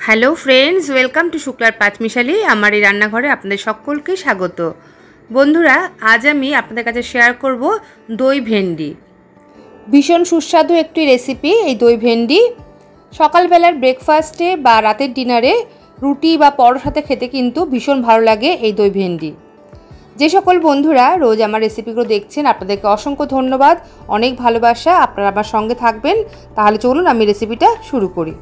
Hello friends, welcome to শুক্লার পাঁচমিশালি। আমার এই রান্নাঘরে আপনাদের সকলকে স্বাগত। বন্ধুরা, আজ আমি আপনাদের কাছে শেয়ার করব দই ভেন্ডি। ভীষণ সুস্বাদু একটি রেসিপি এই দই ভেন্ডি। সকালবেলার ব্রেকফাস্টে বা রাতের ডিনারে রুটি বা পরোটার সাথে খেতে কিন্তু ভীষণ ভালো লাগে এই দই ভেন্ডি। যে সকল বন্ধুরা রোজ আমার রেসিপিগুলো দেখছেন, আপনাদেরকে অসংখ্য ধন্যবাদ, অনেক ভালোবাসা। আপনারা আমার সঙ্গে থাকবেন। তাহলে চলুন আমি রেসিপিটা শুরু করি।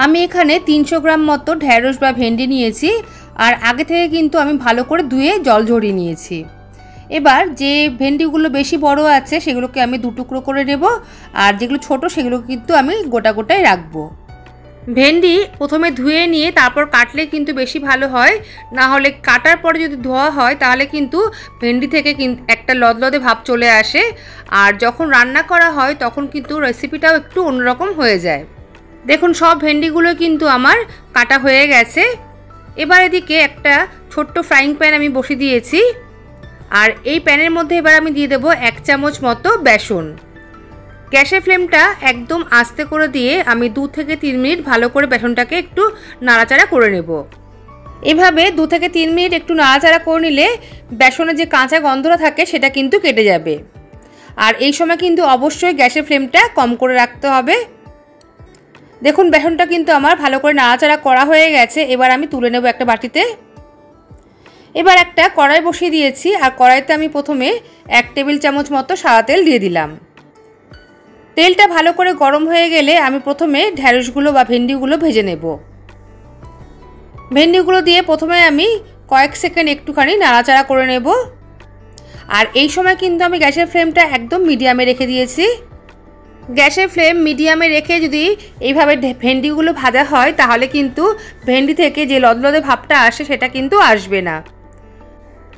আমি এখানে 300 গ্রাম মতো ঢ্যাঁড়স বা ভেন্ডি নিয়েছি, আর আগে থেকে কিন্তু আমি ভালো করে ধুয়ে জল ঝরিয়ে নিয়েছি। এবার যে ভেন্ডিগুলো বেশি বড় আছে সেগুলোকে আমি দু টুকরো করে নেব, আর যেগুলো ছোট সেগুলো কিন্তু আমি গোটা গোটাই রাখবো। ভেন্ডি প্রথমে ধুয়ে নিয়ে তারপর কাটলে কিন্তু বেশি ভালো হয়, না হলে কাটার পরে যদি ধোয়া হয় তাহলে কিন্তু ভেন্ডি থেকে একটা লদলদে ভাব চলে আসে, আর যখন রান্না করা হয় তখন কিন্তু রেসিপিটাও একটু অন্যরকম হয়ে যায়। দেখুন, সব ভেন্ডিগুলো কিন্তু আমার কাটা হয়ে গেছে। এবার এদিকে একটা ছোট্ট ফ্রাইং প্যান আমি বসিয়ে দিয়েছি, আর এই প্যানের মধ্যে এবার আমি দিয়ে দেবো 1 চামচ মতো বেসন। গ্যাসের ফ্লেমটা একদম আস্তে করে দিয়ে আমি 2 থেকে 3 মিনিট ভালো করে বেসনটাকে একটু নাড়াচাড়া করে নেব। এভাবে 2 থেকে 3 মিনিট একটু নাড়াচাড়া করে নিলে বেসনের যে কাঁচা গন্ধটা থাকে সেটা কিন্তু কেটে যাবে। আর এই সময় কিন্তু অবশ্যই গ্যাসের ফ্লেমটা কম করে রাখতে হবে। দেখুন, বেসনটা কিন্তু আমার ভালো করে নাড়াচাড়া করা হয়ে গেছে। এবার আমি তুলে নেব একটা বাটিতে। এবার একটা কড়াই বসিয়ে দিয়েছি, আর কড়াইতে আমি প্রথমে 1 টেবিল চামচ মতো সাদা তেল দিয়ে দিলাম। তেলটা ভালো করে গরম হয়ে গেলে আমি প্রথমে ঢ্যাঁড়সগুলো বা ভেন্ডিগুলো ভেজে নেব। ভেন্ডিগুলো দিয়ে প্রথমে আমি কয়েক সেকেন্ড একটুখানি নাড়াচাড়া করে নেব। আর এই সময় কিন্তু আমি গ্যাসের ফ্লেমটা একদম মিডিয়ামে রেখে দিয়েছি। গ্যাসের ফ্লেম মিডিয়ামে রেখে যদি এইভাবে ভেন্ডিগুলো ভাজা হয় তাহলে কিন্তু ভেন্ডি থেকে যে লদলদে ভাবটা আসে সেটা কিন্তু আসবে না।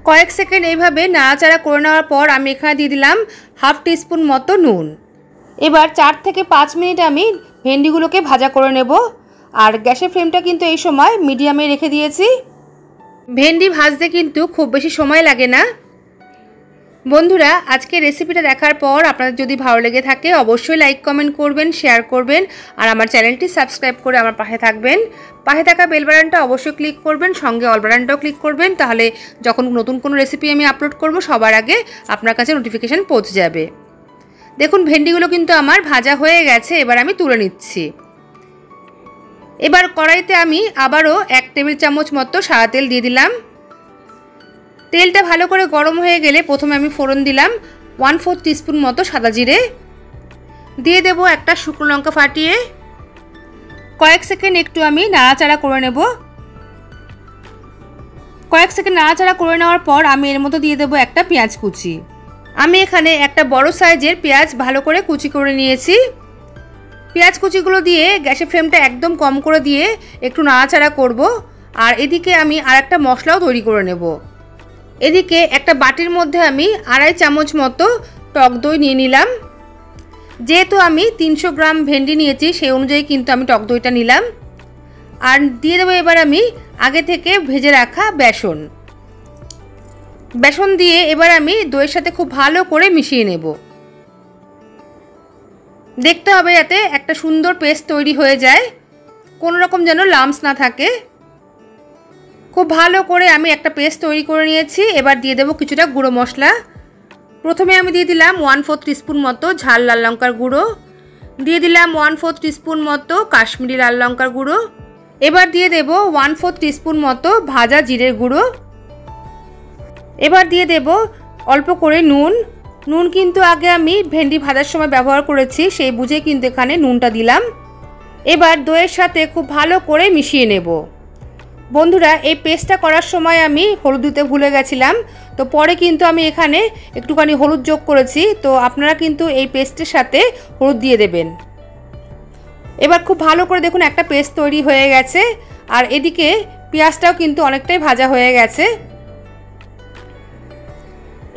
কয়েক সেকেন্ড এইভাবে নাড়াচাড়া করে নেওয়ার পর আমি এখানে দিয়ে দিলাম হাফ টিস্পুন মতো নুন। এবার 4 থেকে 5 মিনিট আমি ভেন্ডিগুলোকে ভাজা করে নেব, আর গ্যাসের ফ্লেমটা কিন্তু এই সময় মিডিয়ামে রেখে দিয়েছি। ভেন্ডি ভাজতে কিন্তু খুব বেশি সময় লাগে না। বন্ধুরা, আজকে রেসিপিটা দেখার পর আপনাদের যদি ভালো লেগে থাকে অবশ্যই লাইক কমেন্ট করবেন, শেয়ার করবেন, আর আমার চ্যানেলটি সাবস্ক্রাইব করে আমার পাশে থাকবেন। পাশে থাকা বেল বাটনটা অবশ্যই ক্লিক করবেন, সঙ্গে অল বাটনটাও ক্লিক করবেন, তাহলে যখন নতুন কোনো রেসিপি আমি আপলোড করব সবার আগে আপনার কাছে নোটিফিকেশান পৌঁছে যাবে। দেখুন, ভেন্ডিগুলো কিন্তু আমার ভাজা হয়ে গেছে। এবার আমি তুলে নিচ্ছি। এবার কড়াইতে আমি আবারও 1 টেবিল চামচ মতো সাদা তেল দিয়ে দিলাম। তেলটা ভালো করে গরম হয়ে গেলে প্রথমে আমি ফোড়ন দিলাম 1/4 টিস্পুন মতো সাদা জিরে, দিয়ে দেব একটা শুকনো লঙ্কা ফাটিয়ে। কয়েক সেকেন্ড একটু আমি নাড়াচাড়া করে নেব। কয়েক সেকেন্ড নাড়াচাড়া করে নেওয়ার পর আমি এর মধ্যে দিয়ে দেব একটা পেঁয়াজ কুচি। আমি এখানে একটা বড় সাইজের পেঁয়াজ ভালো করে কুচি করে নিয়েছি। পেঁয়াজ কুচিগুলো দিয়ে গ্যাসের ফ্লেমটা একদম কম করে দিয়ে একটু নাড়াচাড়া করব। আর এদিকে আমি আর একটা মশলাও তৈরি করে নেব। এদিকে একটা বাটির মধ্যে আমি 2.5 চামচ মতো টক দই নিয়ে নিলাম। যেহেতু আমি 300 গ্রাম ভেন্ডি নিয়েছি সেই অনুযায়ী কিন্তু আমি টক দইটা নিলাম। আর দিয়ে দেবো এবার আমি আগে থেকে ভেজে রাখা বেসন। বেসন দিয়ে এবার আমি দইয়ের সাথে খুব ভালো করে মিশিয়ে নেব। দেখতে হবে যাতে একটা সুন্দর পেস্ট তৈরি হয়ে যায়, কোনো রকম যেন লাম্পস না থাকে। খুব ভালো করে আমি একটা পেস্ট তৈরি করে নিয়েছি। এবার দিয়ে দেবো কিছুটা গুঁড়ো মশলা। প্রথমে আমি দিয়ে দিলাম 1/4 টিস্পুন মতো ঝাল লাল লঙ্কার গুঁড়ো, দিয়ে দিলাম 1/4 টিস্পুন মতো কাশ্মীরি লাল লঙ্কার গুঁড়ো। এবার দিয়ে দেব 1/4 টিস্পুন মতো ভাজা জিরের গুঁড়ো। এবার দিয়ে দেব অল্প করে নুন। নুন কিন্তু আগে আমি ভেন্ডি ভাজার সময় ব্যবহার করেছি, সেই বুঝে কিন্তু এখানে নুনটা দিলাম। এবার দইয়ের সাথে খুব ভালো করে মিশিয়ে নেব। বন্ধুরা, এই পেস্টটা করার সময় আমি হলুদ দিতে ভুলে গেছিলাম, তো পরে কিন্তু আমি এখানে একটুখানি হলুদ যোগ করেছি, তো আপনারা কিন্তু এই পেস্টের সাথে হলুদ দিয়ে দেবেন। এবার খুব ভালো করে দেখুন একটা পেস্ট তৈরি হয়ে গেছে, আর এদিকে পেঁয়াজটাও কিন্তু অনেকটাই ভাজা হয়ে গেছে।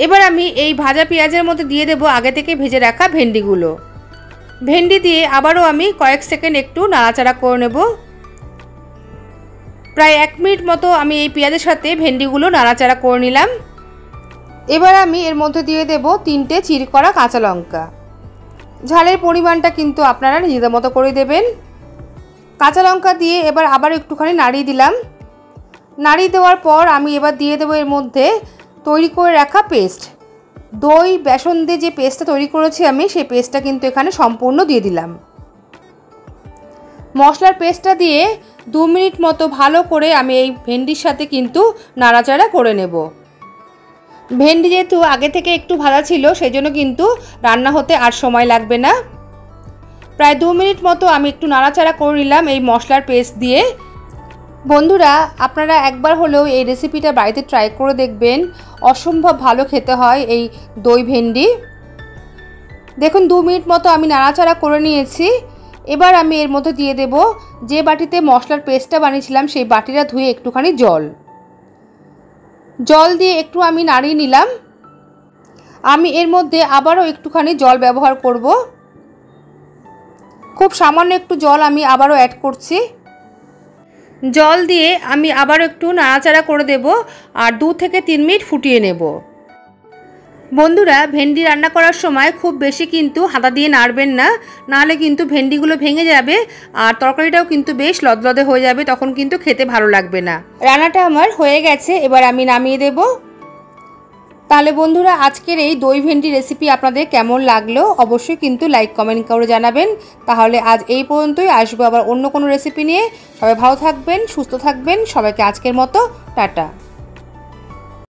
এবার আমি এই ভাজা পেঁয়াজের মধ্যে দিয়ে দেব আগে থেকে ভেজে রাখা ভেন্ডিগুলো। ভেন্ডি দিয়ে আবারও আমি কয়েক সেকেন্ড একটু নাড়াচাড়া করে নেব। প্রায় 1 মিনিট মতো আমি এই পেঁয়াজের সাথে ভেন্ডিগুলো নাড়াচাড়া করে নিলাম। এবার আমি এর মধ্যে দিয়ে দেব 3টে চিড় করা কাঁচা লঙ্কা। ঝালের পরিমাণটা কিন্তু আপনারা নিজেদের মতো করে দেবেন। কাঁচা লঙ্কা দিয়ে এবার আবার একটুখানি নাড়িয়ে দিলাম। নাড়িয়ে দেওয়ার পর আমি এবার দিয়ে দেবো এর মধ্যে তৈরি করে রাখা পেস্ট। দই বেসন দিয়ে যে পেস্টটা তৈরি করেছি আমি, সেই পেস্টটা কিন্তু এখানে সম্পূর্ণ দিয়ে দিলাম। মশলার পেস্টটা দিয়ে 2 মিনিট মতো ভালো করে আমি এই ভেন্ডির সাথে কিন্তু নাড়াচাড়া করে নেব। ভেন্ডি যেহেতু আগে থেকে একটু ভাজা ছিল, সেই জন্য কিন্তু রান্না হতে আর সময় লাগবে না। প্রায় 2 মিনিট মতো আমি একটু নাড়াচাড়া করে নিলাম এই মশলার পেস্ট দিয়ে। বন্ধুরা, আপনারা একবার হলেও এই রেসিপিটা বাড়িতে ট্রাই করে দেখবেন, অসম্ভব ভালো খেতে হয় এই দই ভেন্ডি। দেখুন 2 মিনিট মতো আমি নাড়াচাড়া করে নিয়েছি। এবার আমি এর মধ্যে দিয়ে দেব যে বাটিতে মশলার পেস্টটা বানিয়েছিলাম, সেই বাটিটা ধুয়ে একটুখানি জল দিয়ে একটু আমি নাড়িয়ে নিলাম। আমি এর মধ্যে আবারও একটুখানি জল ব্যবহার করব। খুব সামান্য একটু জল আমি আবারও অ্যাড করছি। জল দিয়ে আমি আবারও একটু নাড়াচাড়া করে দেব আর 2 থেকে 3 মিনিট ফুটিয়ে নেব। বন্ধুরা, ভেন্ডি রান্না করার সময় খুব বেশি কিন্তু হাতা দিয়ে নাড়বেন না, নাহলে কিন্তু ভেন্ডিগুলো ভেঙে যাবে আর তরকারিটাও কিন্তু বেশ লদলদে হয়ে যাবে, তখন কিন্তু খেতে ভালো লাগবে না। রান্নাটা আমার হয়ে গেছে, এবার আমি নামিয়ে দেব। তাহলে বন্ধুরা, আজকের এই দই ভেন্ডি রেসিপি আপনাদের কেমন লাগলো অবশ্যই কিন্তু লাইক কমেন্ট করে জানাবেন। তাহলে আজ এই পর্যন্তই, আসবো আবার অন্য কোনো রেসিপি নিয়ে। সবাই ভালো থাকবেন, সুস্থ থাকবেন। সবাইকে আজকের মতো টাটা।